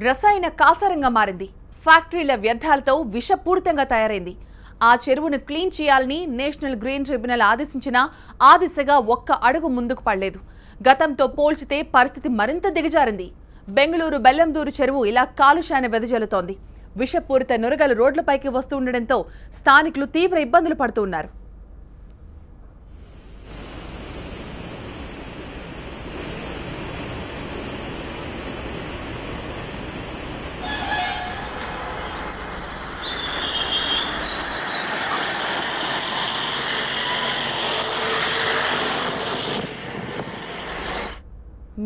రసాయన కాసారంగా మారింది. ఫ్యాక్టరీల వ్యర్థాలతో విషపూరితంగా తయారైంది. ఆ చెరువును క్లీన్ చేయాలని నేషనల్ గ్రీన్ ట్రిబ్యునల్ ఆదేశించినా ఆ దిశగా ఒక్క అడుగు ముందుకు పడలేదు. గతంతో పోల్చితే పరిస్థితి మరింత దిగజారింది. బెంగళూరు బెల్లందూరు చెరువు ఇలా కాలుష్యాన్ని వెదజల్లుతోంది. విషపూరిత నురగలు రోడ్లపైకి వస్తూ ఉండడంతో స్థానికులు తీవ్ర ఇబ్బందులు పడుతున్నారు.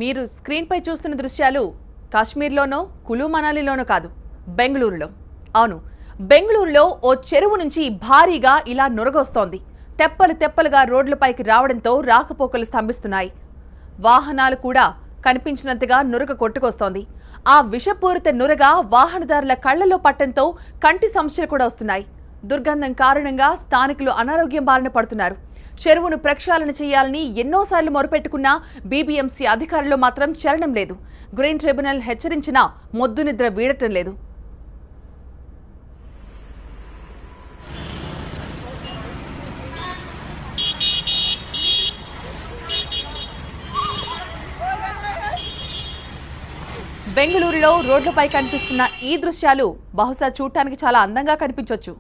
మీరు స్క్రీన్ పై చూస్తున్న దృశ్యాలు కాశ్మీర్లోనో కులు మనాలిలోనో కాదు, బెంగళూరులో. అవును, బెంగళూరులో ఓ చెరువు నుంచి భారీగా ఇలా నురగొస్తోంది. తెప్పలు తెప్పలుగా రోడ్లపైకి రావడంతో రాకపోకలు స్తంభిస్తున్నాయి. వాహనాలు కూడా కనిపించినంతగా నురగ కొట్టుకొస్తోంది. ఆ విషపూరిత నురగ వాహనదారుల కళ్లలో పట్టడంతో కంటి సమస్యలు కూడా వస్తున్నాయి. దుర్గంధం కారణంగా స్థానికులు అనారోగ్యం బారిన పడుతున్నారు. చెరువును ప్రక్షాళన చేయాలని ఎన్నోసార్లు మొరపెట్టుకున్నా బీబీఎంసీ అధికారులు మాత్రం చలనం లేదు. గ్రీన్ ట్రిబ్యునల్ హెచ్చరించినా మొద్దు నిద్ర వీడటం లేదు. బెంగళూరులో రోడ్లపై కనిపిస్తున్న ఈ దృశ్యాలు బహుశా చూడటానికి చాలా అందంగా కనిపించవచ్చు.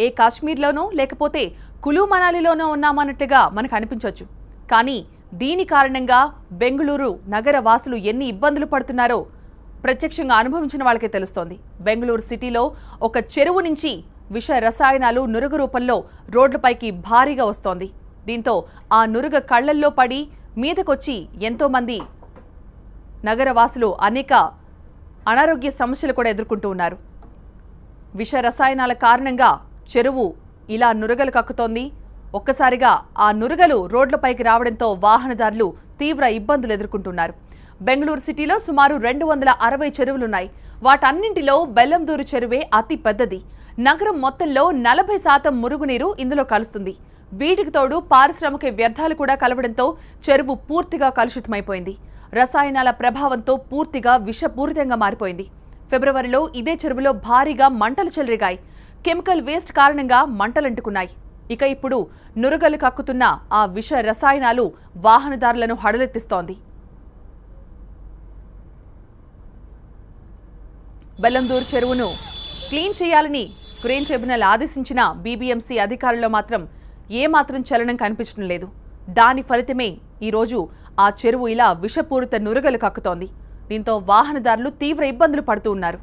ఏ కాశ్మీర్లోనో లేకపోతే కులు మనాలిలోనో ఉన్నామన్నట్టుగా మనకు అనిపించవచ్చు. కానీ దీని కారణంగా బెంగళూరు నగర వాసులు ఎన్ని ఇబ్బందులు పడుతున్నారో ప్రత్యక్షంగా అనుభవించిన వాళ్ళకే తెలుస్తోంది. బెంగళూరు సిటీలో ఒక చెరువు నుంచి విష రసాయనాలు నురుగు రూపంలో రోడ్లపైకి భారీగా వస్తోంది. దీంతో ఆ నురుగ కళ్లల్లో పడి మీదకొచ్చి ఎంతో మంది నగరవాసులు అనేక అనారోగ్య సమస్యలు కూడా ఎదుర్కొంటూ ఉన్నారు. విష రసాయనాల కారణంగా చెరువు ఇలా నురగలు కక్కుతోంది. ఒక్కసారిగా ఆ నురగలు రోడ్లపైకి రావడంతో వాహనదారులు తీవ్ర ఇబ్బందులు ఎదుర్కొంటున్నారు. బెంగళూరు సిటీలో సుమారు 260 చెరువులున్నాయి. వాటన్నింటిలో బెల్లందూరు చెరువే అతి పెద్దది. నగరం మొత్తంలో 40% మురుగునీరు ఇందులో కలుస్తుంది. వీటికి తోడు పారిశ్రామిక వ్యర్థాలు కూడా కలవడంతో చెరువు పూర్తిగా కలుషితమైపోయింది. రసాయనాల ప్రభావంతో పూర్తిగా విషపూరితంగా మారిపోయింది. ఫిబ్రవరిలో ఇదే చెరువులో భారీగా మంటలు చెలరేగాయి. కెమికల్ వేస్ట్ కారణంగా మంటలంటుకున్నాయి. ఇక ఇప్పుడు నురగలు కక్కుతున్న ఆ విష రసాయనాలు వాహనదారులను హడలెత్తిస్తోంది. బెల్లందూరు చెరువును క్లీన్ చేయాలని గ్రీన్ ట్రిబ్యునల్ ఆదేశించిన బీబీఎంసీ అధికారుల్లో మాత్రం ఏమాత్రం చలనం కనిపించడం లేదు. దాని ఫలితమే ఈరోజు ఆ చెరువు ఇలా విషపూరిత నురగలు కక్కుతోంది. దీంతో వాహనదారులు తీవ్ర ఇబ్బందులు పడుతూ ఉన్నారు.